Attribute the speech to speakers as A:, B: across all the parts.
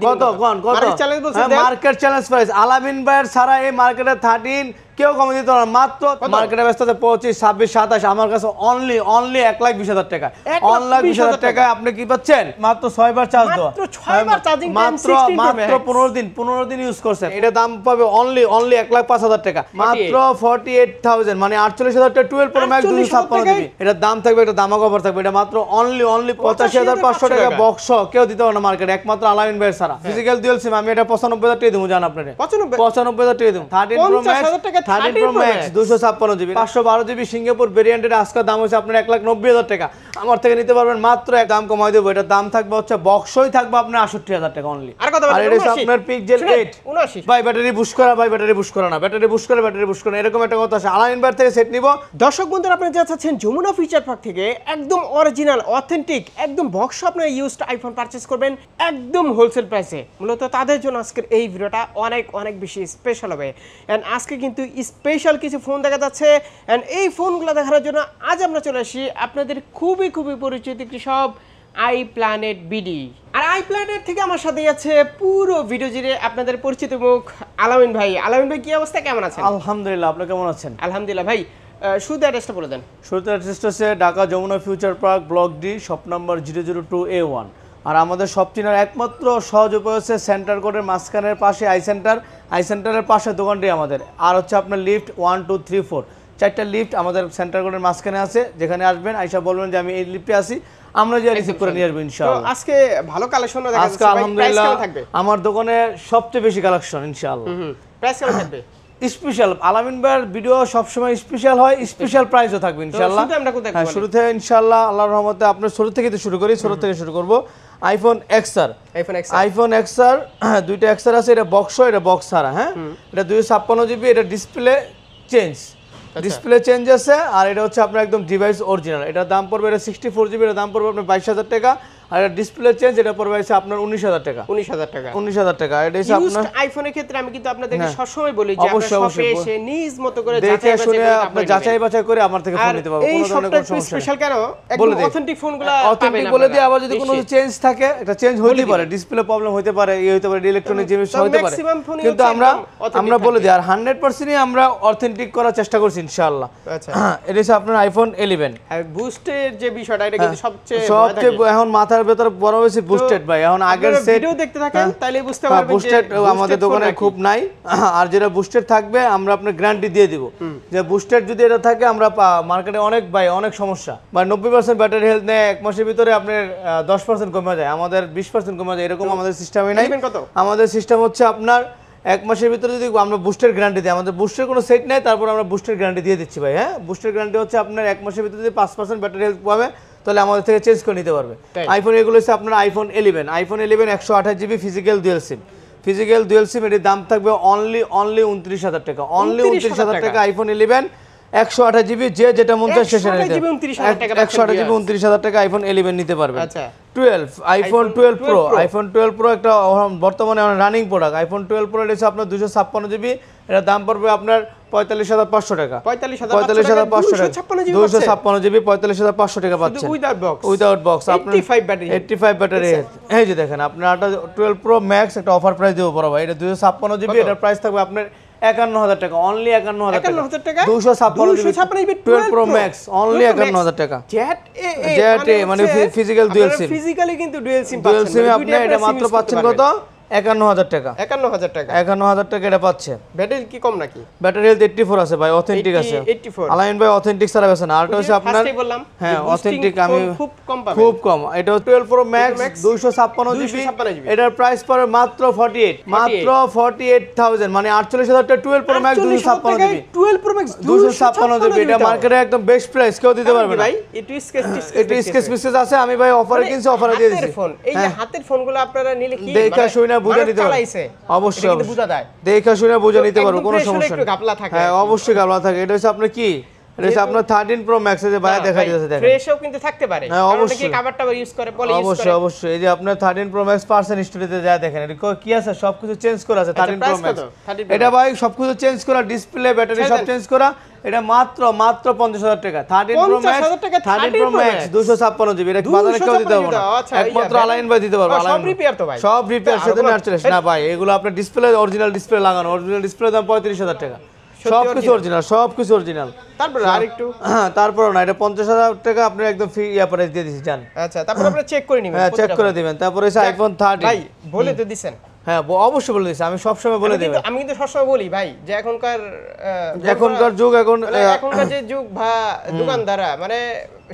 A: কত কোন কত মার্কেট চ্যালেঞ্জ প্রাইস আলামিন ভাইয়ের ছাড়া এই মার্কেটে 13 কেউ কমে দিতে পারে মাত্র মার্কেটে ব্যস্ত আছে 25 26 27 আমার কাছে অনলি 1,20,000 টাকা 1,20,000 টাকায় আপনি কি পাচ্ছেন মাত্র 6 বার চার্জ দাও
B: মাত্র 6 বার চার্জিং টাইম 16
A: মাত্র 15 দিন ইউজ করছেন এটা দাম পাবে অনলি 1,05,000 টাকা মাত্র 48,000 মানে 48,000 টাকা 12 প্রো ম্যাক্স 256 জিবি এটা দাম থাকবে এটা দামা কভার থাকবে এটা মাত্র অনলি 85,500 টাকা বক্স কেউ দিতে পারে না মার্কেটে একমাত্র আলামিন ভাইয়ের ছাড়া ফিজিক্যাল ডুয়াল সিম আমি এটা 95,000 টাকা দেবো জান আপনারে 95,000 টাকা দেবো 13 pro max 13 pro max 256 GB 512 GB Singapore ভেরিয়েন্টের আজকের দাম হচ্ছে আপনার 1,90,000 টাকা আমার থেকে নিতে পারবেন মাত্র এক দাম কমাই দেবো এটা দাম থাকবে হচ্ছে বক্সই থাকবে আপনার 68,000 টাকা অনলি আর এটা হচ্ছে আপনার পিক্সেল 8 ভাই ব্যাটারি বুশ করা ভাই ব্যাটারি বুশ করা না ব্যাটারি বুশ করে ব্যাটারি বুশ করে এরকম একটা কথা আছে আলামিন ভাই থেকে সেট নিব
B: দর্শক বন্ধুরা আপনারা যা চাচ্ছেন যমুনা ফিচার পার্ক থেকে একদম অরিজিনাল অথেন্টিক একদম বক্স আপনারা ইউজড আইফোন পারচেজ করবেন একদম হোলসেল প্রাইসে মূলত তাদের জন্য আজকের এই ভিডিওটা অনেক বেশি স্পেশাল হবে এন্ড আজকে কিন্তু স্পেশাল কিছু ফোন দেখা যাচ্ছে এন্ড এই ফোনগুলো দেখার জন্য আজ আমরা চলে আসি আপনাদের খুবই পরিচিত একটি সব আই প্ল্যানেট বিডি আর আই প্ল্যানেট থেকে আমার সাথে আছে পুরো ভিডিও জুড়ে আপনাদের পরিচিত মুখ আলামিন ভাই কি অবস্থা কেমন আছেন
A: আলহামদুলিল্লাহ আপনি কেমন আছেন
B: আলহামদুলিল্লাহ ভাই শুরুতে অ্যাড্রেসটা বলে দেন
A: শুরুতে অ্যাড্রেসটা হচ্ছে Dhaka Jamuna future park block D shop number 002A1 আর আমাদের সব চিনার একমাত্র সহজ উপায় হচ্ছে সেন্টার কোডের মাঝখানের পাশে আই সেন্টারের পাশে দোকানটি আমাদের আর হচ্ছে আপনার লিফট 1 2 3 4 চারটা লিফট আমাদের সেন্টার কোডের মাঝখানে আছে যেখানে আসবেন আয়শা বলবেন যে আমি এই লিফটে আছি আমরা যে রিসিভ করে নিয়ে আসবো ইনশাআল্লাহ
B: তো আজকে ভালো কালেকশন দেখা যাচ্ছে
A: আজকে আলহামদুলিল্লাহ আমার দোকানে সবচেয়ে বেশি কালেকশন ইনশাআল্লাহ
B: প্রাইস কেমন থাকবে
A: স্পেশাল আলামিন ভাইয়ের ভিডিও সব সময় স্পেশার হয় স্পেশাল প্রাইসও থাকবে ইনশাআল্লাহ হ্যাঁ শুরুতে ইনশাআল্লাহ আল্লাহর রহমতে আপনার শুরু থেকে শুরু করি শুরু থেকে শুরু করব আইফোন এক্সআর দুইটা এক্সআর আছে এটা বক্স এটা বক্স ছাড়া হ্যাঁ এটা 256 জিবি এটা ডিসপ্লে চেঞ্জ আছে আর এটা হচ্ছে আপনার একদম ডিভাইস অরিজিনাল এটা দাম পড়বে এটা 64 জিবি এটা দাম পড়বে আপনার 22,000 টাকা আর এটা ডিসপ্লে চেঞ্জ এটা পড়বে আছে আপনার 19,000 টাকা 19,000 টাকা এটা হচ্ছে আপনার
B: আইফোনের ক্ষেত্রে আমি কিন্তু আপনাদেরকে সব সময় বলি যে আপনারা শপে এসে নিজ মতো করে
A: যাচাই বাছাই করে আমার থেকে ফোন নিতে পারবেন কোনো ধরনের কোনো সমস্যা
B: স্পেশাল কেন একদম অথেন্টিক ফোনগুলো
A: অথেন্টিক বলে দিই আবার যদি কোনো চেঞ্জ থাকে এটা চেঞ্জ হইতে পারে ডিসপ্লে প্রবলেম হইতে পারে হইতে পারে ইলেকট্রনিক জিনিস হইতে পারে কিন্তু আমরা বলে দিই আর 100% আমরা অথেন্টিক করার চেষ্টা করছি ইনশাআল্লাহ আচ্ছা এটা হচ্ছে আপনার আইফোন 11
B: আর বুস্টের যে বিষয়টা এটা কিন্তু সবচেয়ে
A: এখন মাথার ভেতর বড় হয়েছে বুস্টেড ভাই এখন আগের সেট
B: ভিডিও দেখতে থাকেন তাহলে বুঝতে পারবেন যে
A: বুস্টেড আমাদের দোকানে খুব নাই আর যেটা বুস্টেড থাকবে আমরা আপনার গ্যারান্টি দিয়ে দিব যে বুস্টেড যদি এটা থাকে আমরা মার্কেটে অনেক সমস্যা বা 90% ব্যাটারি হেলথ নেয় এক মাসের ভিতরে আপনার 10% কমে যায় আমাদের 20% কমে যায় এরকম আমাদের সিস্টেমই নাই আমাদের সিস্টেম হচ্ছে আপনার এক মাসের ভিতরে যদি আমরা বুস্টের গ্যারান্টি দিই আমাদের বুস্টের কোনো সেট নেই তারপর আমরা বুস্টের গ্যারান্টি দিয়ে দিচ্ছি ভাই হ্যাঁ বুস্টের গ্যারান্টি হচ্ছে আপনার এক মাসের ভিতরে যদি 5% ব্যাটারি হেলথ পাবে তাহলে আমাদের থেকে চেঞ্জ করে নিতে পারবে আইফোন এগুলো হচ্ছে আপনার iPhone 11 128 GB physical dual SIM এর দাম থাকবে অনলি 29,000 টাকা অনলি 29,000 টাকা আইফোন 11 128 জিবি যেটা মন চায় সেটা নিতে 128 জিবি 29,000 টাকা আইফোন 11 নিতে পারবে আচ্ছা 12 আইফোন 12 প্রো একটা বর্তমানে রানিং প্রোডাক্ট আইফোন 12 প্রো এটা আপনার 256 জিবি এটা দাম পড়বে আপনার 45,500 টাকা 45,500 টাকা 256 জিবি 45,500 টাকা পাচ্ছেন উইদাউট বক্স আপনার 85 ব্যাটারি এই যে দেখেন আপনার 12 প্রো ম্যাক্স একটা অফার প্রাইস দেব বড় ভাই এটা 256 জিবি এটার প্রাইস থাকবে আপনার 51,000 টাকা অনলি 51,000 টাকা 256 জিবি 12 প্রো ম্যাক্স অনলি 51,000 টাকা জেট মানে ফিজিক্যাল ডুয়াল সিম
B: ফিজিক্যালি কিন্তু ডুয়াল সিম
A: আপনি এটা মাত্র পাচ্ছেন কত 51,000 টাকা 51,000 টাকা এটা পাচ্ছে
B: ব্যাটারি কি কম নাকি
A: ব্যাটারি হেলথ 84 আছে ভাই অথেন্টিক আছে
B: 84
A: আলামিন ভাই অথেন্টিক ছাড়া আছে না আরটা হচ্ছে আপনার হ্যাঁ অথেন্টিক আমি খুব কম এটা 12 প্রো ম্যাক্স 256 জিবি এটার প্রাইস পড়ে মাত্র 48,000 মানে 48,000 টাকা 12 pro max 256 GB
B: 12 pro max
A: 256 GB এটা মার্কেটে একদম বেস্ট প্রাইস কেউ দিতে পারবে না
B: ভাই একটু
A: স্কেচ মেসেজ আছে আমি ভাই অফারে কিনছি অফারে দিয়ে দিছি
B: এই যে হাতের ফোনগুলো আপনারা নিলে কি
A: দেখা শুনে বুঝে নিতে পারবে অবশ্যই দেখা শুনে বুঝে নিতে পারবো কোনো সমস্যা নেই হ্যাঁ অবশ্যই গাবলা থাকে এটা হচ্ছে আপনার কি এটা হচ্ছে আপনার 13 প্রো ম্যাক্স এর বাইরে দেখা যাচ্ছে দেখেন
B: ফ্রেশও কিন্তু থাকতে পারে
A: হ্যাঁ,
B: কারণ
A: অবশ্যই।
B: অনেকে কভার টাভার ইউজ করে পলি ইউজ করে
A: অবশ্যই অবশ্যই এই যে আপনার 13 প্রো ম্যাক্স পার্সেন্ট স্টোরেজে যা দেখেন এটা কি আছে সবকিছু চেঞ্জ করা আছে 13 প্রো
B: price
A: ম্যাক্স
B: কত? 13 Pro
A: এটা ভাই সবকিছু চেঞ্জ করা ডিসপ্লে ব্যাটারি
B: ছেড়ে
A: সব
B: দেন।
A: চেঞ্জ করা এটা মাত্র 50,000 টাকা 13 প্রো ম্যাক্স
B: 50,000 টাকা
A: 13 pro
B: 13 Pro
A: max
B: Max
A: 256 GB এটা বাজারে কেউ দিতে পারবে না
B: 256 আচ্ছা,
A: একমাত্র
B: ইয়া,
A: আলাইন ভাই দিতে পারবে
B: সব
A: আলাইন
B: repair তো ভাই।
A: সব রিপেয়ার
B: আর
A: সাথে
B: কোনো-
A: ম্যাচ না ভাই এগুলো আপনার ডিসপ্লে অরিজিনাল ডিসপ্লে লাগানো অরিজিনাল ডিসপ্লে দাম 35,000 টাকা
B: সত্যি
A: সবকিছু
B: original?
A: অরিজিনাল সবকিছু অরিজিনাল
B: তারপর আরেকটু
A: হ্যাঁ তারপর না এটা 50,000 টাকা আপনি একদম ফ্রি ইয়া প্রাইস দিয়ে দিছি জান
B: আচ্ছা তারপর আপনি চেক করে নিবেন
A: হ্যাঁ চেক
B: প্রতিটা
A: করে
B: phone।
A: দিবেন তারপরে হচ্ছে আইফোন 13
B: ভাই বলে তো দিছেন
A: হ্যাঁ অবশ্যই বলে দিচ্ছি আমি সবসময় বলে দেব
B: আমি কিন্তু সবসময় বলি ভাই যে এখনকার
A: এখনকার যুগ এখন
B: মানে এখনকার যে যুগ বা দোকানদাররা মানে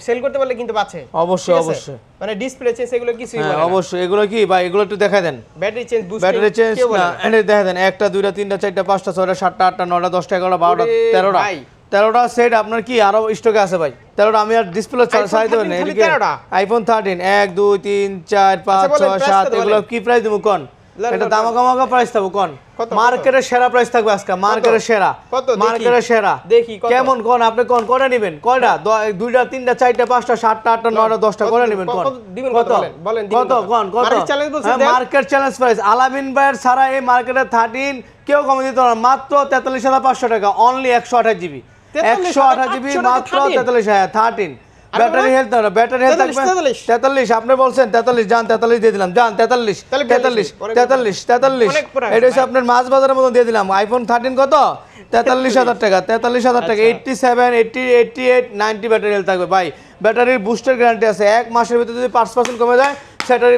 B: সেল করতে পারলে কিন্তু বাঁচে
A: অবশ্যই,
B: ঠিক আছে?
A: অবশ্যই।
B: মানে ডিসপ্লে চেঞ্জ এগুলো কিছুই
A: হ্যাঁ
B: বলে না
A: অবশ্যই এগুলো কি ভাই এগুলো একটু দেখা দেন
B: battery change boost
A: battery change না এটা দেখা দেন 1টা 2টা 3টা 4টা 5টা 6টা 7টা 8টা 9টা 10টা 11টা 12টা
B: ওরে
A: 13টা
B: ভাই।
A: 13টা সেট আপনার কি আরো স্টকে আছে ভাই 13টা আমি আর ডিসপ্লে
B: iPhone
A: চাই দেব
B: 13
A: না
B: খালি
A: এদিকে
B: 13টা?
A: আইফোন 13 1 2 3 4 5
B: বলেন,
A: 6
B: price
A: 7
B: কত
A: এগুলো
B: বলেন?
A: কি প্রাইস দেবো কোন
B: লেন,
A: এটা
B: লেন,
A: দামাকামাকা প্রাইস থাকবো কোন
B: কত?
A: মার্কেটের সেরা প্রাইস থাকবে আজকে মার্কেটের সেরা
B: কত? দেখি।
A: মার্কেটের সেরা
B: দেখি, কত?
A: কেমন কোন আপনি কোন কয়টা নেবেন কয়টা 2টা 3টা 4টা 5টা 7টা 8টা 9টা 10টা
B: কত
A: করে
B: দিবেন?
A: নেবেন কোন
B: কত দিবেন? কত বলেন? বলেন, দিবেন
A: কত
B: কত?
A: কোন কত
B: Market challenge বলছেন, দেন।
A: মার্কেট চ্যালেঞ্জ প্রাইস আলামিন ভাইয়ের ছাড়া এই মার্কেটে 13 কেউ কমে দিতে পারে না। মাত্র 43,500 টাকা অনলি 128 জিবি 128 জিবি
B: 43,500
A: মাত্র
B: 13
A: 43 হ্যাঁ 13
B: আর
A: ব্যাটারি
B: বলেন?
A: হেলথ না ব্যাটারি হেলথ
B: 43,
A: থাকবে 43 আপনি বলছেন 43 জান 43 দিয়ে দিলাম জান 43
B: তাহলে
A: 43
B: অনেক
A: 43 43
B: অনেক price
A: এটা হচ্ছে
B: ভাই।
A: আপনার মাছ বাজারের মতো দিয়ে দিলাম আইফোন 13 কত 43,000 টাকা 43,000 টাকা
B: আচ্ছা।
A: 87 80 88 90 ব্যাটারি হেলথ থাকবে ভাই ব্যাটারির বুস্টার গ্যারান্টি আছে এক মাসের ভিতরে যদি 5% কমে যায়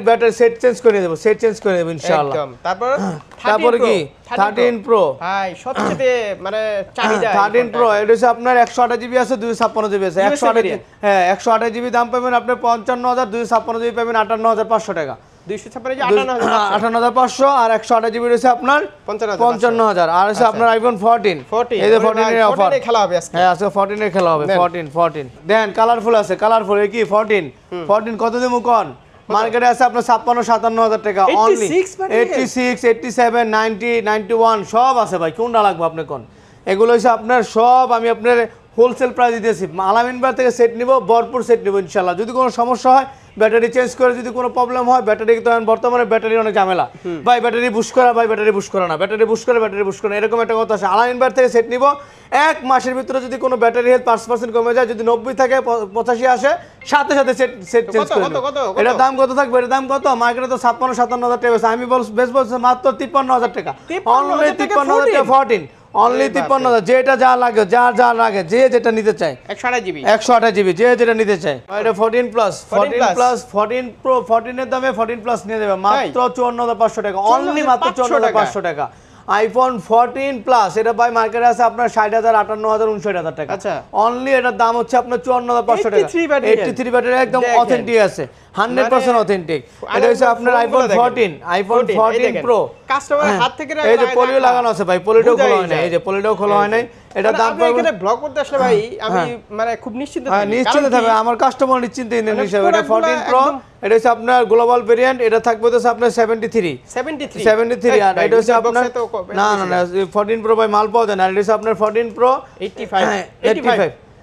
A: ব্যাটারি সেট চেঞ্জ করে দেব সেট চেঞ্জ করে দেব ইনশাআল্লাহ
B: একদম তারপর
A: তারপরে কি 13 প্রো
B: ভাই সবচেয়ে মানে চাহিদা
A: 13 প্রো এটা হচ্ছে আপনার 128 জিবি আছে 256 জিবি আছে
B: USA
A: 128
B: variant।
A: হ্যাঁ 128 জিবি দাম পাবেন আপনি 55,000 256 জিবি পাবেন 58,500 টাকা
B: 256 যে 58,000
A: 58,500 আর 128 জিবি রয়েছে আপনার 55,000 আর হচ্ছে আপনার আইফোন 14
B: 14
A: এই যে 14 এর অফার
B: 14 এ খেলা হবে আজকে
A: হ্যাঁ আজকে 14 এর খেলা হবে
B: নেন।
A: 14 দেন কালারফুল আছে কালারফুল কি 14 কত দেবো কোন মার্কেটে আছে আপনার 56-57,000 টাকা অনলি
B: 86 মানে?
A: 86 87 90 91 সব আছে ভাই কোনটা লাগবে আপনি কোন এগুলো হচ্ছে আপনার সব আমি আপনার হোলসেল প্রাইস দিতেছি আলামিন বার থেকে সেট নিব ভরপুর সেট নিব ইনশাআল্লাহ যদি কোনো সমস্যা হয় ব্যাটারি চেঞ্জ করে যদি কোনো প্রবলেম হয় ব্যাটারি তো এখন বর্তমানে ব্যাটারি অনেক ঝামেলা ভাই ব্যাটারি বুশ করা ভাই ব্যাটারি বুশ করা না ব্যাটারি বুশ করে ব্যাটারি বুশ করে এরকম একটা কথা আছে আলামিন বার থেকে সেট নিব এক মাসের ভিতরে যদি কোনো ব্যাটারি হেলথ 5% কমে যায় যদি 90 থাকে 85 আসে সাথে সাথে সেট চেঞ্জ করে
B: কত,
A: নেব।
B: কত?
A: এটা দাম কত থাকবে এর দাম কত মার্কেটে তো 56-57,000 টাকা আছে আমি বলছি মাত্র 53,000 টাকা
B: 53,000
A: অনলি
B: টাকা
A: 53,000 টাকা 14 অনলি 53,000 যেটা যা লাগে যা লাগে যে যেটা নিতে চায়
B: 128 জিবি
A: 128 জিবি যে যেটা নিতে চায় এটা 14 প্লাস
B: 14
A: 14 প্লাস 14 প্রো 14 এর দামে 14 প্লাস নিয়ে যাবে মাত্র 54,500 টাকা অনলি মাত্র 54,500 টাকা আইফোন 14 প্লাস এটা ভাই মার্কেটে আছে আপনার 60,000 58,000 59,000 টাকা
B: আচ্ছা।
A: অনলি এটার দাম হচ্ছে আপনার 54,500 টাকা
B: 83 battery
A: 83 ব্যাটারি একদম
B: দেখেন।
A: অথেন্টিক আছে 100% অথেন্টিক এটা হচ্ছে আপনার আইফোন
B: ফোনগুলো দেখেন।
A: 14 আইফোন 14 প্রো
B: কাস্টমারের হাত থেকে
A: এই যে পলিও লাগানো আছে ভাই পলিটাও খোলা হয় না এই যে পলিটাও খোলা হয় নাই এটা দাম
B: আপনি এখানে ব্লগ করতে আসলে ভাই আমি মানে খুব নিশ্চিন্ত
A: হ্যাঁ
B: থাকি।
A: নিশ্চিত
B: কারণ কি?
A: থাকবে আমার কাস্টমার নিশ্চিন্ত
B: মানে
A: হিসেবে এটা
B: product গুলা
A: 14 প্রো
B: একদম-
A: এটা হচ্ছে আপনার গ্লোবাল ভেরিয়েন্ট এটা থাকবে তো আপনার 73
B: 73
A: 73 আর
B: ভাই,
A: এটা হচ্ছে
B: box
A: আপনার
B: এ তো
A: না 14 প্রো ভাই মাল পাওয়া যায় না এটা হচ্ছে আপনার 14 প্রো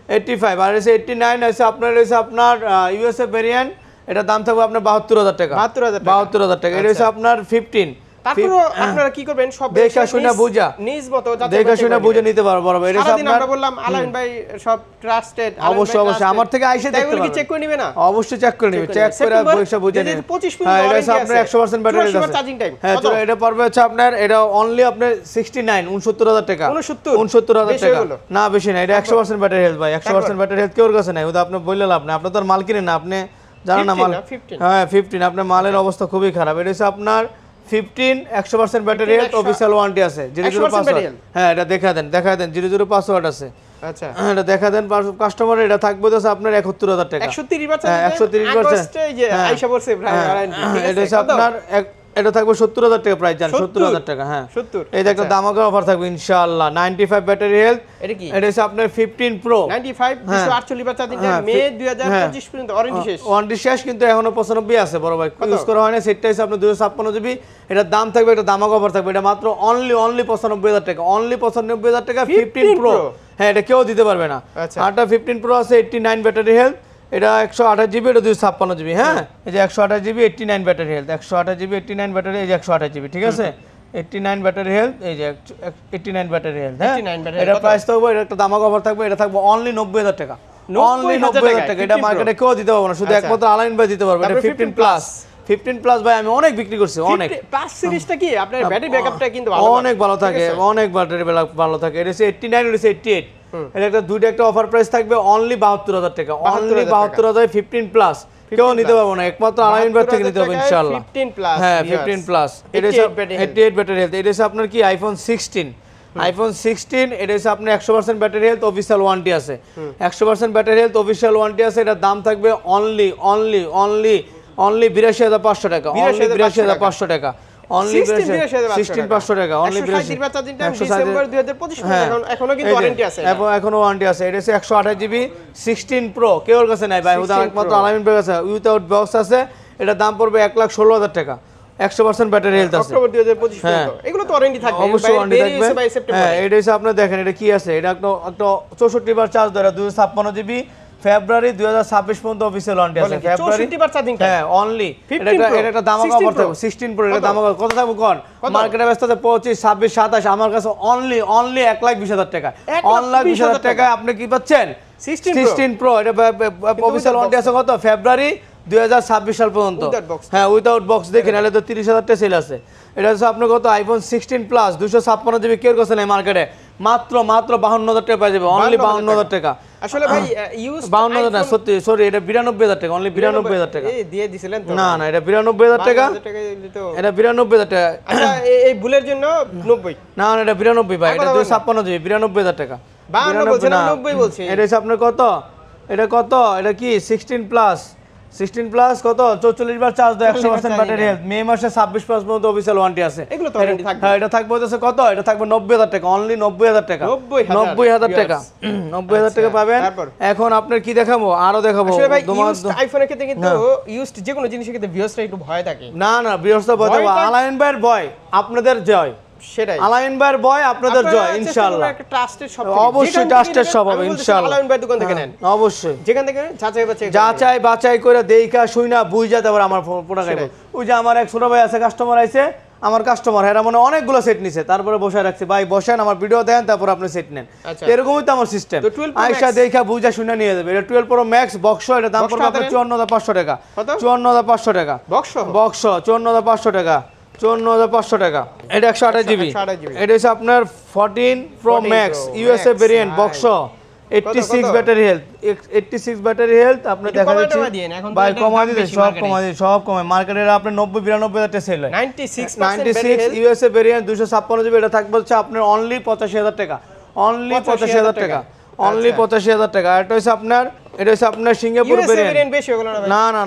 A: 85 আর এসে 89 আছে আপনার এসে আপনার ইউএসএ ভেরিয়েন্ট এটা দাম থাকবে আপনার 72,000 টাকা
B: 72,000 টাকা।
A: 72,000 টাকা এটা হচ্ছে আপনার 15
B: তারপর আপনারা কি করবেন সব
A: দেখা শুনে বুঝা
B: নিজ মতো যাতে
A: দেখা শুনে বুঝে নিতে পারবো বরাবর এটা হচ্ছে
B: সারাদিন
A: আপনার
B: আমরা বললাম আলামিন ভাই সব ট্রাস্টেড
A: অবশ্যই আমার থেকে আইসে দেখতে
B: কি
A: পারবেন
B: চেক করে নিবে না
A: অবশ্যই চেক করে নিবে
B: Check করে
A: চেক
B: নিবে।
A: করে
B: September
A: পয়সা বুঝে নিবে
B: 2025 পর্যন্ত
A: হ্যাঁ এটা হচ্ছে
B: warranty
A: আপনার
B: আছে।
A: 100% ব্যাটারি
B: 84
A: আছে
B: charging time।
A: হ্যাঁ
B: কত?
A: তো এটা পড়বে হচ্ছে আপনার এটা অনলি আপনার 69 টাকা
B: 69,000
A: টাকা
B: বেশি হলো।
A: না বেশি না এটা 100% ব্যাটারি হেলথ ভাই 100% ব্যাটারি হেলথ কেউর কাছে নাই ওটা আপনি বললে লাভ না আপনি তো আর মাল কিনেন না আপনি জানেন না
B: 15
A: মাল
B: না, 15
A: হ্যাঁ 15 আপনার মালের অবস্থা খুবই খারাপ এটা হচ্ছে আপনার 15 100% ব্যাটারি হেলথ
B: 100
A: অফিশিয়াল ওয়ারেন্টি আছে
B: 100%
A: 00
B: battery
A: পাসওয়ার্ড
B: health।
A: হ্যাঁ এটা দেখা দেন 00 পাসওয়ার্ড আছে
B: আচ্ছা
A: এটা দেখা দেন কাস্টমার এটা থাকবে তো আপনার 71,000 টাকা
B: 130%
A: হ্যাঁ 130%
B: আগস্টে এই যে আইসা বলছে ভাই warranty, ঠিক
A: এটা
B: আছে?
A: হচ্ছে
B: কত?
A: আপনার এটা থাকবে 70,000 টাকা প্রাইস জান, 70,000 টাকা। হ্যাঁ
B: 70
A: এই যে একটা দামাকা অফার থাকবে ইনশাআল্লাহ। 95 ব্যাটারি হেলথ,
B: এটা কি
A: এটা হচ্ছে আপনার 15 প্রো
B: 95 248 বার চার্জিংটা মে 2025 পর্যন্ত ওয়ারেন্টি শেষ।
A: ওয়ারেন্টি শেষ, কিন্তু এখনো 95 আছে বড় ভাই, ইউজ করা হয় না। সেটটা হচ্ছে আপনার 256 জিবি, এটার দাম থাকবে, এটা দামাকা অফার থাকবে, এটা মাত্র অনলি 95,000 টাকা, অনলি 95,000 টাকা 15 প্রো। হ্যাঁ এটা কেউ দিতে পারবে না। আরটা 15 প্রো আছে 89 ব্যাটারি হেলথ, এটা 128 জিবি, এটা 256 জিবি। হ্যাঁ এই যে 128 GB 89 battery health, 128 GB 89 battery, এই যে 128 জিবি, ঠিক আছে 89 ব্যাটারি হেলথ, এই যে 89 ব্যাটারি হেলথ। হ্যাঁ এটা প্রাইস থাকবে, এটা একটা দামাকা অফার থাকবে, এটা থাকবে অনলি 90,000 টাকা, অনলি 90,000 টাকা। এটা মার্কেটে কেউ দিতে পারবে না, শুধু একমাত্র আলাইন ভাই দিতে পারবে। এটা 15 প্লাস, 15 প্লাস ভাই আমি অনেক বিক্রি করছি, অনেক।
B: প্লাস সিরিজটা কি আপনার ব্যাটারি ব্যাকআপটা কিন্তু ভালো,
A: অনেক ভালো থাকে, অনেক ব্যাটারি ভালো থাকে। এটা হচ্ছে 89, এটা হচ্ছে 88। এটা একটা দুইটা একটা অফার প্রাইস থাকবে অনলি 72,000 টাকা, অনলি 72,000 15 প্লাস। কেউ নিতে পারবো না, একমাত্র আলাইন ভাই থেকে নিতে হবে ইনশাআল্লাহ।
B: 15 প্লাস,
A: হ্যাঁ 15 প্লাস। এটা হচ্ছে 88 ব্যাটারি হেলথ, এটা হচ্ছে আপনার কি আইফোন 16, আইফোন 16, এটা হচ্ছে আপনার 100% ব্যাটারি হেলথ, অফিশিয়াল ওয়ারেন্টি আছে, 100% ব্যাটারি হেলথ, অফিশিয়াল ওয়ারেন্টি আছে। এটার দাম থাকবে অনলি 82,500 টাকা, অনলি 82,500 টাকা, অনলি 16,500 টাকা, অনলি
B: ডিসেম্বর 2025 এখনো কিন্তু ওয়ারেন্টি আছে,
A: এখনো ওয়ারেন্টি আছে। এটা হচ্ছে 128 জিবি 16 প্রো, কেউর কাছে নাই ভাই, একমাত্র আলামিন ভাইয়ের কাছে উইথাউট বক্স আছে। এটার দাম পড়বে 1,16,000 টাকা, 100% ব্যাটারি হেলথ আছে,
B: অক্টোবর 2025 পর্যন্ত। এগুলো তো ওয়ারেন্টি থাকবে,
A: অবশ্যই ওয়ারেন্টি থাকবে।
B: সেপ্টেম্বর।
A: হ্যাঁ এটা হচ্ছে আপনি দেখেন এটা কি আছে, এটা একটা 64 বার চার্জ ধরে 256 জিবি, ফেব্রুয়ারি 2026 পর্যন্ত অফিসিয়াল ওয়ারেন্টি আছে। ফেব্রুয়ারি
B: 64 বার চার্জিং,
A: হ্যাঁ অনলি। এটা একটা দামাকা অফার থাকবে 16 প্রো, এটা দামাকা কত থাকবে কোন মার্কেটে ব্যস্ত আছে 25, 26, 27, আমার কাছে অনলি 1,20,000 টাকা, 1,20,000 টাকায় আপনি কি পাচ্ছেন 16 প্রো। এটা অফিসিয়াল ওয়ারেন্টি আছে কত ফেব্রুয়ারি 2026 সাল পর্যন্ত। হ্যাঁ উইদাউট বক্স দেখেন, এলে তো 30,000 টাকা সেল আছে। এটা হচ্ছে আপনার কত আইফোন 16 প্লাস 256 জিবি, কেউ কাছে নাই মার্কেটে, মাত্র 52,000 টাকা পাওয়া যাবে, অনলি 52,000 টাকা।
B: আসলে ভাই ইউজ
A: 52,000 না, সরি এটা 92,000 টাকা, অনলি 92,000 টাকা।
B: এই দিয়ে দিছিলেন তো?
A: না এটা 92,000 টাকা, এটা 92,000 টাকা।
B: আচ্ছা এই ভুলের জন্য 90?
A: না এটা 92 ভাই, এটা 256 জিবি, 92,000 টাকা।
B: 52 বলছেন, 90 বলছি।
A: এটা হচ্ছে আপনার কত, এটা কত, এটা কি 16 প্লাস, 16 প্লাস কত 44 বার চার্জ দেয়, 100% ব্যাটারি হেলথ, মে মাসে 26 প্লাস পর্যন্ত অফিশিয়াল ওয়ারেন্টি আছে।
B: এগুলো তো ওয়ারেন্টি থাকবে।
A: হ্যাঁ এটা থাকবে হচ্ছে কত, এটা থাকবে 90,000 টাকা, অনলি 90,000 টাকা, 90,000 টাকা, 90,000 টাকা পাবেন। এখন আপনার কি দেখাবো, আরো দেখাবো।
B: আসলে ভাই ইউজড আইফোনের ক্ষেত্রে কিন্তু ইউজড যে কোনো জিনিসের ক্ষেত্রে ভিউয়ার্সরা একটু ভয় থাকে।
A: না ভিউয়ার্সরা ভয় থাকে, আলাইন ভাইয়ের ভয় আপনাদের জয়,
B: সেটাই
A: আলাইন ভাইয়ের ভয় আপনাদের জয় ইনশাআল্লাহ।
B: একটা ট্রাস্টেড শপ,
A: অবশ্যই ট্রাস্টেড শপ হবে ইনশাআল্লাহ।
B: আলাইন ভাই দোকান থেকে নেন
A: অবশ্যই,
B: যেখান থেকে
A: যাচাই বাছাই করে দেইখা শুইনা বুঝা তারপর আমার প্রোডাক্ট খাইবো। ওই যে আমার এক ছোট ভাই আছে, কাস্টমার আইছে, আমার কাস্টমার এরা মনে অনেকগুলো সেট নিছে, তারপরে বসে রাখছে, ভাই বসেন আমার ভিডিও দেন তারপর আপনি সেট নেন। এরকমই তো আমার সিস্টেম, আইসা দেইখা বুঝা শুইনা নিয়ে যাবে। এটা 12 প্রো ম্যাক্স বক্স, এটা দাম পড়বে আপনার 54,500 টাকা, 54,500 টাকা বক্স, 54,500 টাকা, 54,500 টাকা। এটা 128 জিবি, এটা হচ্ছে আপনার 14 pro max USA variant box, 86 battery health, 86 battery health. আপনি দেখা যাচ্ছে ভাই কমাই দিতে, সব কমাই মার্কেটে আপনি 90-92,000 টাকা সেল হয়। 96 ইউএসএ ভেরিয়েন্ট 256 জিবি, এটা থাকবে হচ্ছে আপনার অনলি 85,000 টাকা, অনলি 85,000 টাকা, অনলি 85,000 টাকা। এটা হচ্ছে আপনার সিঙ্গাপুর ভেরিয়েন্ট।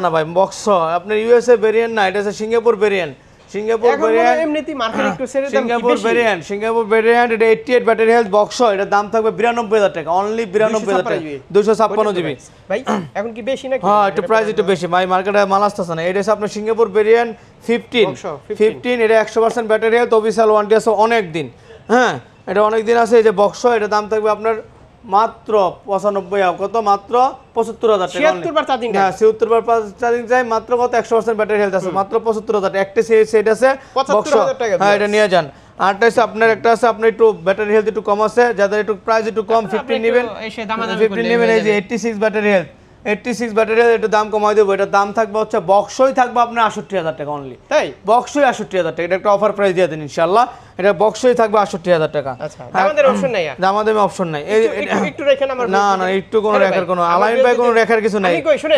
A: না ভাই বক্স আপনার ইউএসএ ভেরিয়েন্ট না, এটা হচ্ছে সিঙ্গাপুর ভেরিয়েন্ট, সিঙ্গাপুর ভেরিয়েন্ট,
B: এমনিতেই মার্কেটে একটু সেরে দাম
A: সিঙ্গাপুর ভেরিয়েন্ট। এটা 88 ব্যাটারি হেলথ বক্স, এটা দাম থাকবে 92,000 টাকা, অনলি 92,000 টাকা, 256 জিবি।
B: ভাই এখন কি বেশি নাকি?
A: হ্যাঁ একটু প্রাইস একটু বেশি ভাই, মার্কেটে মাল আসতেছে না। এটা হচ্ছে আপনার সিঙ্গাপুর ভেরিয়েন্ট 15, এটা 100% ব্যাটারি হেলথ, অফিশিয়াল ওয়ারেন্টি আছে অনেক দিন। হ্যাঁ এটা অনেক দিন আছে। এই যে বক্স, এটা দাম থাকবে আপনার মাত্র 95, কত মাত্র 75,000 টাকা।
B: 76 বার চার্জিং,
A: হ্যাঁ 76 বার চার্জিং চাই, মাত্র কত 100% ব্যাটারি হেলথ আছে, মাত্র 75,000 একটা সেট আছে বক্স। হ্যাঁ এটা নিয়ে যান। আরটা আছে আপনার, একটা আছে আপনার একটু ব্যাটারি হেলথ একটু কম আছে, যাদের একটু প্রাইস একটু কম 15 নেবেন, 15 নেবেন। এই যে 86 ব্যাটারি হেলথ, 86 ব্যাটারি হেলথ, এটা দাম কমাই দেবো। এটা দাম থাকবে হচ্ছে বক্সই থাকবে আপনার 68,000 টাকা অনলি, তাই বক্সই 68,000 টাকা। এটা একটা অফার প্রাইস দিয়ে দেন ইনশাআল্লাহ, এটা বক্সই থাকবে 68,000 টাকা।
B: আচ্ছা আমাদের অপশন নাই,
A: আমাদের অপশন নাই,
B: একটু রেখেন আমার।
A: না একটু কোনো রেখার কোনো আলাইন ভাই কোনো রেখার কিছু নাই,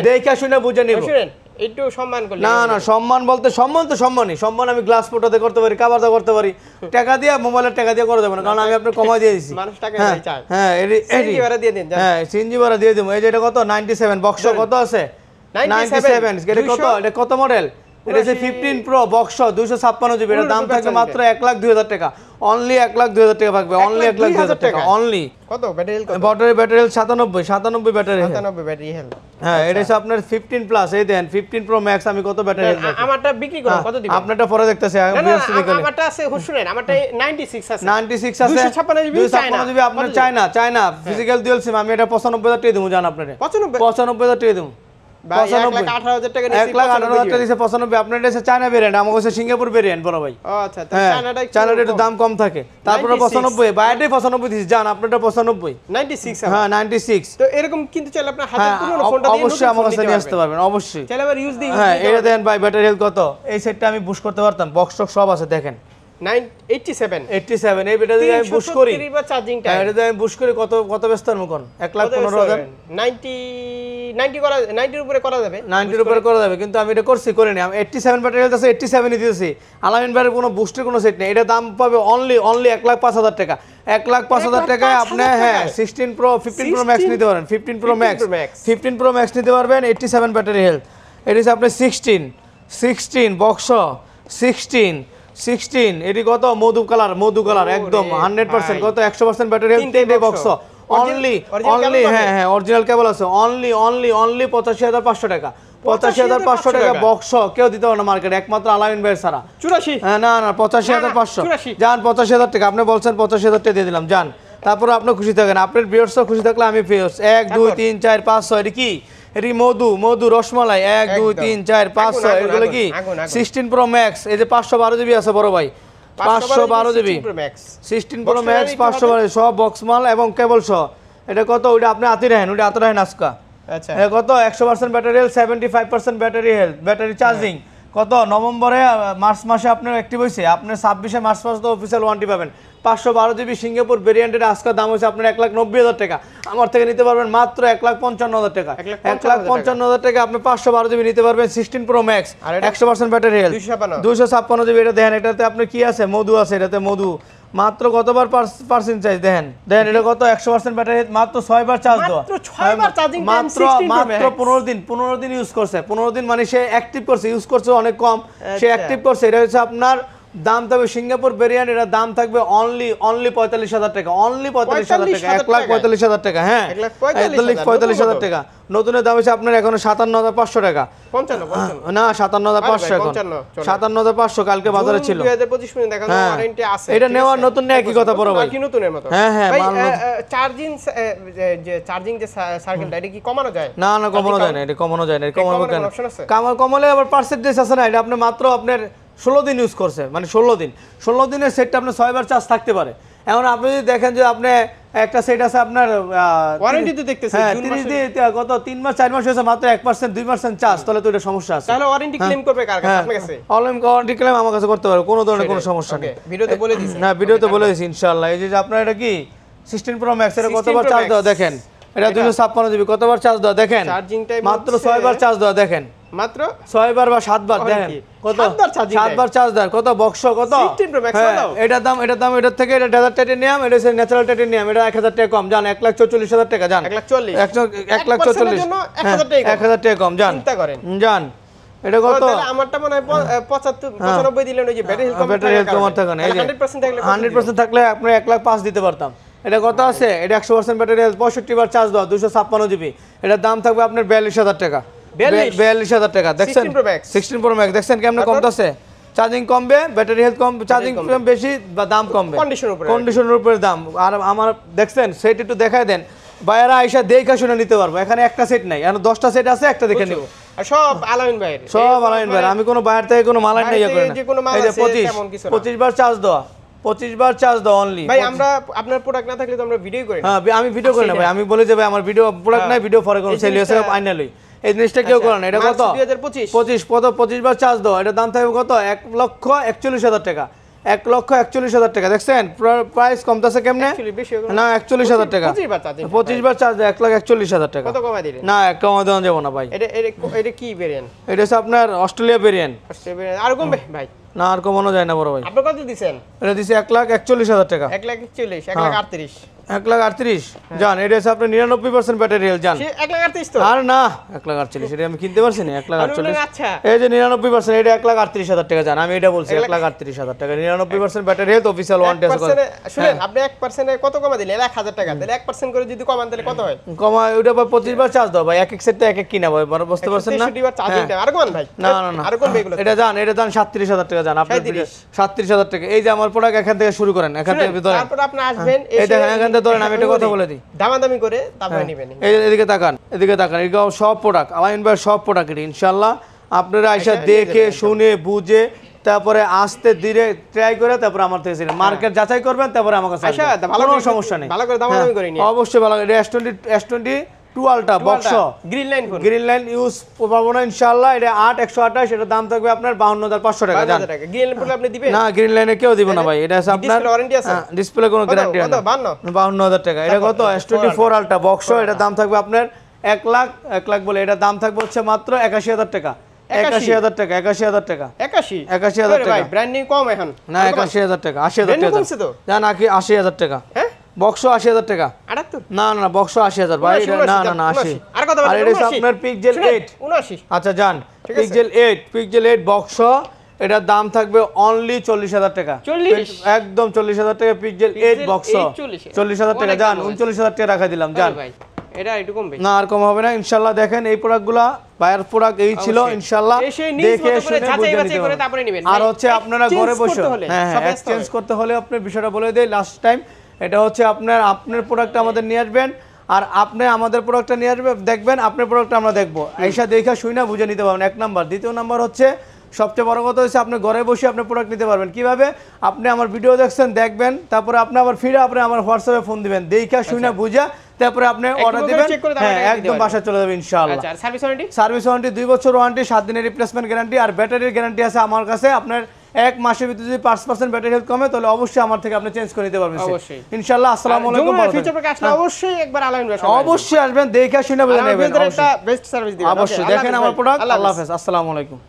A: দেখা শুনে বুঝে নিব।
B: একটু সম্মান করলে
A: না সম্মান বলতে সম্মান তো সম্মান আমি গ্লাস ফটোতে করতে পারি, কাভারতে করতে পারি, টাকা দিয়ে মোবাইলের টাকা দিয়ে করে দেব না, কারণ আমি আপনাকে কমাই দিয়ে দিয়েছি।
B: মানুষ টাকা চায়।
A: হ্যাঁ
B: সিএনজি ভাড়া দিয়ে দেন।
A: হ্যাঁ সিএনজি ভাড়া দিয়ে দেব। এই যে এটা কত 97 বক্স, কত আছে 97, এটা কত, এটা কত মডেল এটা হচ্ছে 15 প্রো বক্স 256 জিবি, এটার দাম থাকবে মাত্র 1,02,000 টাকা, অনলি 1,02,000 টাকা থাকবে, অনলি 1,02,000 টাকা অনলি।
B: কত battery health?
A: Battery health 97 battery health.
B: 97 battery health.
A: হ্যাঁ, এটা হচ্ছে আপনার 15 প্লাস। এই দেন 15 প্রো ম্যাক্স আমি কত ব্যাটারি হেলথ রাখি।
B: আমারটা বিক্রি করুন কত দিবেন?
A: আপনারটা পরে দেখতেছি, আমি ভিউয়ার্স দেখলে।
B: আমারটা আছে শুনেন, আমারটা 96 আছে।
A: 96 আছে,
B: 256 জিবি চায়না।
A: 256 জিবি আপনার চায়না ফিজিক্যাল ডুয়াল সিম। আমি এটা 95,000 টাকা দেবো জান আপনারে। 95,000 টাকা দেবো।
B: ভাই 1,18,000 টাকা নিছি।
A: 1,18,000 টাকা দিছে 95। আপনার এটা চায়না ভেরিয়েন্ট, আমার কাছে সিঙ্গাপুর ভেরিয়েন্ট বড় ভাই।
B: ও আচ্ছা, তো
A: চায়নাটা একটু দাম কম থাকে। তারপরে 95, বাইরে 95 দিছি জান, আপনারটা 95।
B: 96
A: হ্যাঁ 96।
B: তো এরকম কিন্তু চাইলে আপনার হাতে পুরনো ফোনটা দিয়ে
A: অবশ্যই আমার কাছে নিয়ে আসতে পারবেন, অবশ্যই।
B: চাইলে আবার ইউজ দিয়ে
A: হ্যাঁ, এটা দেন ভাই ব্যাটারি হেলথ কত। এই সেটটা আমি বুশ করতে পারতাম, বক্স টক সব আছে দেখেন।
B: 87
A: এই বেটা যদি আমি বুশ করি,
B: চার্জিং
A: হ্যাঁ এটা যদি আমি বুশ করি কত ব্যস্ত মুকন 1,15,000।
B: 90 এর উপরে করা যাবে,
A: 90 এর উপরে করা যাবে, কিন্তু আমি এটা করিনি। আমি 87 ব্যাটারি হেলথ আছে, 87 ই দিয়েছি। আলামিন ভাইয়ের কোনো বুস্টের কোনো সেট নেই, এটা দাম পাবে অনলি 1,05,000 টাকা। 1,05,000 টাকায় আপনি 16 প্রো 15 প্রো ম্যাক্স নিতে পারেন। 15 প্রো ম্যাক্স নিতে পারবেন 87 ব্যাটারি হেলথ। এটা হচ্ছে আপনি 16 বক্স 16 এটি কত মধু কালার একদম 100% কত 100% ব্যাটারি হেলথ, 10 বক্স অনলি হ্যাঁ অরিজিনাল কেবল আছে, অনলি 85,500 টাকা। 85,500 টাকা বক্স কেউ দিতে পারে না মার্কেটে, একমাত্র আলামিন ভাই ছাড়া।
B: 84
A: হ্যাঁ না 85,500 জান, 85,000 টাকা আপনি বলছেন, 85,000 টাকা দিয়ে দিলাম জান। তারপরে আপনি খুশি থাকেন, আপনার ভিউয়ার্সও খুশি থাকলে আমি ভিউয়ার্স। 1 2 3 4 5 6 এটি কি? এটি মধু রসমালাই 1 2 3 4 5 6 এগুলো কি 16 প্রো ম্যাক্স। এই যে 512 জিবি আছে বড় ভাই, 512 জিবি 16 প্রো ম্যাক্স 512 সব বক্স মাল এবং কেবল সহ। এটা কত? ওইটা আপনি হাতে রাখেন আজকা।
B: আচ্ছা,
A: কত 100% battery health, 75% battery health, battery charging কত নভেম্বরে মার্চ মাসে আপনার অ্যাক্টিভ হয়েছে, আপনার 26 মার্চ মাসে অফিসিয়াল ওয়ারেন্টি পাবেন। 512 জিবি সিঙ্গাপুর ভেরিয়েন্টের আজকের দাম হচ্ছে আপনার 1,90,000 টাকা। আমার থেকে নিতে পারবেন মাত্র 1,55,000 টাকা। 1,55,000 টাকা আপনি 512 জিবি নিতে পারবেন 16 pro max 100% battery health 256 GB. এটা দেখেন, এটাতে আপনি কি আছে? মধু আছে, এটাতে মধু মাত্র কতবার পার্সেন্ট চার্জ দেখেন এটা কত 100% ব্যাটারি মাত্র 6 বার চার্জ দেওয়া, মাত্র 15 দিন ইউজ করছে। 15 দিন মানে সে অ্যাক্টিভ করছে, ইউজ করছে অনেক কম, সে অ্যাক্টিভ করছে। এটা হচ্ছে আপনার দাম থাকবে সিঙ্গাপুর ভেরিয়েন্ট, এর দাম থাকবে অনলি 45,000 টাকা, অনলি 45,000 টাকা, 1,45,000 টাকা। হ্যাঁ 1,45,000 টাকা। নতুনের দাম হচ্ছে আপনার এখন 57,500 টাকা,
B: 55
A: না 57,500 এখন 57,500 কালকে বাজারে ছিল।
B: 2025 পর্যন্ত দেখানো ওয়ারেন্টি আছে।
A: এটা নেওয়ার নতুন নেই কি কথা বড় ভাই,
B: কি নতুনের মতো।
A: হ্যাঁ
B: চার্জিং যে সার্কেলটা এটা কি কমানো যায়?
A: না কমানো যায় না, এটা কমানো যায় না। কমানো কেন? কমালে আবার পার্সেন্টেজ আছে না। এটা আপনি মাত্র আপনার 16 দিন ইউজ করছে, মানে 16 দিনের সেটটা আপনার 6 বার চার্জ থাকতে পারে। এখন আপনি যদি দেখেন যে আপনি একটা সেট আছে আপনার
B: ওয়ারেন্টি তো দেখতেছেন
A: 30 দিন কত 3 মাস 4 মাস হয়েছে, মাত্র 1% 2% চার্জ, তাহলে তো এটা সমস্যা আছে।
B: তাহলে ওয়ারেন্টি ক্লেম করবে কার কাছে? আপনার কাছে
A: ওয়ারেন্টি ক্লেম আমার কাছে করতে পারবে, কোনো ধরনের কোনো সমস্যা নেই।
B: ভিডিওতে বলে দিছি,
A: না ভিডিওতে বলে দিছি ইনশাআল্লাহ। এই যে আপনার এটা কি 16 প্রো ম্যাক্স, এর কতবার চার্জ দাও দেখেন, এটা 256 জিবি, কতবার চার্জ দাও দেখেন,
B: চার্জিং টাইম
A: মাত্র 6 বার চার্জ দাও দেখেন,
B: মাত্র
A: 6 বার বা 7 বার দেখেন, কত 7 বার চার্জ দেয়, কত বক্স কত
B: 16 প্রো ম্যাক্স দাও।
A: এটার দাম এটার থেকে এটা ডেজার্ট টাইটেনিয়াম, এটা হচ্ছে ন্যাচারাল টাইটেনিয়াম, এটা 1000 টাকা কম জান, 1,44,000 টাকা জান,
B: 1,40,000 জন্য
A: 1000 টাকা কম জান,
B: চিন্তা করেন
A: জান। এটা কত?
B: তাহলে আমারটা মনে হয় 95 দিলেন, ওই যে
A: ব্যাটারি হেলথ কমার থাকে না। এই যে 100% থাকলে আপনি 1,05,000 দিতে পারতাম। এটা কত আছে? এটা 100% ব্যাটারি হেলথ, 65 বার চার্জ দাও, 256 জিবি। এটার দাম থাকবে আপনার 42,000 টাকা। 42,000 টাকা দেখছেন? 16 প্রো ম্যাক্স দেখছেন কেমনে কমতেছে? চার্জিং কমবে, ব্যাটারি হেলথ কম, চার্জিং বেশি বা দাম কমবে, কন্ডিশনের উপরে দাম। আর আমার দেখছেন সেট একটু দেখায় দেন, বাইরে আইসা দেখা শুনে নিতে পারবো। এখানে একটা সেট নাই, এখন 10টা সেট আছে, একটা দেখে নিব।
B: সব আলামিন ভাইয়ের,
A: সব আলামিন ভাইয়ের, আমি কোনো বাইরে থেকে কোনো মাল নাই ইয়া করি না। এই যে 25 বার চার্জ দেওয়া, 25 বার চার্জ দাও অনলি।
B: ভাই আমরা আপনার প্রোডাক্ট না থাকলে তো আমরা ভিডিও করি না।
A: হ্যাঁ আমি ভিডিও করি না ভাই, আমি বলে যে ভাই আমার ভিডিও প্রোডাক্ট নাই, ভিডিও পরে করুন, সেল হয়েছে ফাইনালি। এই জিনিসটা কেউ করে না। এটা কত? 25 বার চার্জ দাও, এটা দাম থাকবে কত? 1,41,000 টাকা, 1,41,000 টাকা। দেখছেন প্রাইস কমতেছে কেমনে? না 41,000 টাকা, 25 বার চার্জ দেয় 1,41,000 টাকা।
B: কত কমাই দিলেন?
A: না কমাই দেওয়া যাবে না ভাই।
B: এটা কি ভেরিয়েন্ট?
A: এটা হচ্ছে আপনার অস্ট্রেলিয়া ভেরিয়েন্ট।
B: আর কমবে ভাই?
A: না আর কমানো যায় না বড় ভাই।
B: আপনি কত দিবেন?
A: এটা দিছি 1,41,000 টাকা।
B: 1,41,000, 1,38,000।
A: 1,38,000 জান, এটা হচ্ছে আপনার 99% ব্যাটারি হেলথ জান।
B: সে 1,38,000 তো
A: আর না 1,38,000 এটা আমি কিনতে পারছি না। 1,48,000
B: আচ্ছা
A: এই যে 99% এটা 1,38,000 টাকা জান, আমি এটা বলছি 1,38,000 টাকা। 99% ব্যাটারি হেলথ অফিসিয়াল ওয়ারেন্টি আছে।
B: 1% শুনেন আপনি 1% এ কত কমা দিলেন? 1,000 টাকা। তাহলে 1% করে যদি কমান তাহলে কত হয়?
A: কমা ওটা ভাই 25 বার চার্জ দাও ভাই, এক এক সেটটা এক এক কিনা ভাই, বড় বুঝতে পারছেন না?
B: 63 বার চার্জিং টাইম আর কমান ভাই।
A: না না না
B: আর কমবে এগুলো।
A: এটা জান 37,000 টাকা জান, আপনি 37,000 টাকা। এই যে আমার প্রোডাক্ট এখান থেকে শুরু করেন, এখান থেকে ধরেন,
B: তারপর আপনি আসবেন
A: এই দেখেন এখান থেকে ধরেন, আমি একটা কথা বলে দিই,
B: দামাদামি করে তারপরে নেবেন।
A: এই যে এদিকে তাকান, এদিকে তাকান, এগুলো সব প্রোডাক্ট আলাইন ভাই, সব প্রোডাক্ট ইনশাআল্লাহ আপনারা আইসা দেখে শুনে বুঝে তারপরে আস্তে ধীরে ট্রাই করে তারপর আমার থেকে মার্কেট যাচাই করবেন, তারপরে আমার কাছে
B: আচ্ছা
A: আসবেন।
B: ভালো
A: কোনো সমস্যা নেই,
B: ভালো করে দামাদামি করে নিন।
A: অবশ্যই ভালো। এটা S22 ultra box
B: green line phone,
A: green line use পাবো না ইনশাআল্লাহ। এটা 8/128, এটা দাম থাকবে আপনার 52,500 টাকা জান।
B: গ্রিন লাইন ফোন আপনি দিবেন
A: না, গ্রিন লাইনে কেউ দিব না ভাই, এটা আছে আপনার
B: ডিসপ্লে ওয়ারেন্টি আছে,
A: ডিসপ্লে কোনো গ্যারান্টি
B: কত?
A: না। 52,000 টাকা। এটা কত? S24 আলট্রা বক্স, এটা দাম থাকবে আপনার 1 লাখ বলে, এটা দাম থাকবে হচ্ছে মাত্র 81,000 টাকা। 81,000 টাকা, 81,000 টাকা, 81,000 টাকা।
B: ভাই ব্র্যান্ড নিউ কম এখন
A: না 81,000 টাকা, 80,000 টাকা
B: কমছে তো।
A: জান, 80,000 টাকা।
B: হ্যাঁ
A: বক্স 80,000 টাকা।
B: 78
A: না না বক্স 80,000 ভাই, না না না 80।
B: আর কত?
A: আর এটা হচ্ছে আপনার পিক্সেল 8।
B: 79
A: আচ্ছা জান, পিক্সেল 8 বক্স, এটার দাম থাকবে অনলি 40,000 টাকা।
B: 40
A: একদম 40,000 টাকা পিক্সেল 8 বক্স, 40,000 টাকা জান, 39,000 টাকা রাখা দিলাম জান।
B: ভাই এটা একটু কমবে
A: না আর কম হবে না ইনশাআল্লাহ। দেখেন এই প্রোডাক্টগুলা বায়ার প্রোডাক্ট এই ছিল ইনশাআল্লাহ, দেখে শুনে বুঝে নিতে হবে।
B: তারপরে নেবেন।
A: আর হচ্ছে আপনারা ঘরে বসে হ্যাঁ এক্সচেঞ্জ করতে হলে আপনি বিষয়টা বলে দেই লাস্ট টাইম, এটা হচ্ছে আপনার প্রোডাক্ট আমাদের নিয়ে আসবেন, আর আপনি আমাদের প্রোডাক্টটা নিয়ে আসবেন, দেখবেন আপনার প্রোডাক্টটা আমরা দেখবো, এইসা দেখা শুই না বুঝে নিতে পারবেন। 1 নাম্বার। দ্বিতীয় নাম্বার হচ্ছে সবচেয়ে বড় কথা হচ্ছে আপনি ঘরে বসে আপনি প্রোডাক্ট নিতে পারবেন। কিভাবে? আপনি আমার ভিডিও দেখছেন, দেখবেন, তারপরে আপনি আবার ফিরে আপনি আমার হোয়াটসঅ্যাপে ফোন দিবেন, দেখা শুই না বুঝা তারপরে আপনি অর্ডার দিবেন, হ্যাঁ একদম বাসায় চলে যাবে ইনশাআল্লাহ।
B: আচ্ছা সার্ভিস ওয়ারেন্টি?
A: সার্ভিস ওয়ারেন্টি 2 বছর ওয়ারেন্টি, 7 দিনের রিপ্লেসমেন্ট গ্যারান্টি, আর ব্যাটারির গ্যারান্টি আছে আমার কাছে। আপনার 1 মাসের ভিতরে যদি 5% ব্যাটারি হেলথ কমে তাহলে অবশ্যই আমার থেকে আপনি চেঞ্জ করে নিতে পারবেন
B: অবশ্যই
A: ইনশাআল্লাহ। আসসালামু আলাইকুম।
B: ফিউচার প্যাক আসলে অবশ্যই একবার আলাইন ভাই
A: অবশ্যই আসবেন, দেখে শুনে বুঝে নেবেন,
B: একটা বেস্ট সার্ভিস দিবেন।
A: অবশ্যই দেখেন আমার প্রোডাক্ট। আল্লাহ হাফেজ, আসসালামু আলাইকুম।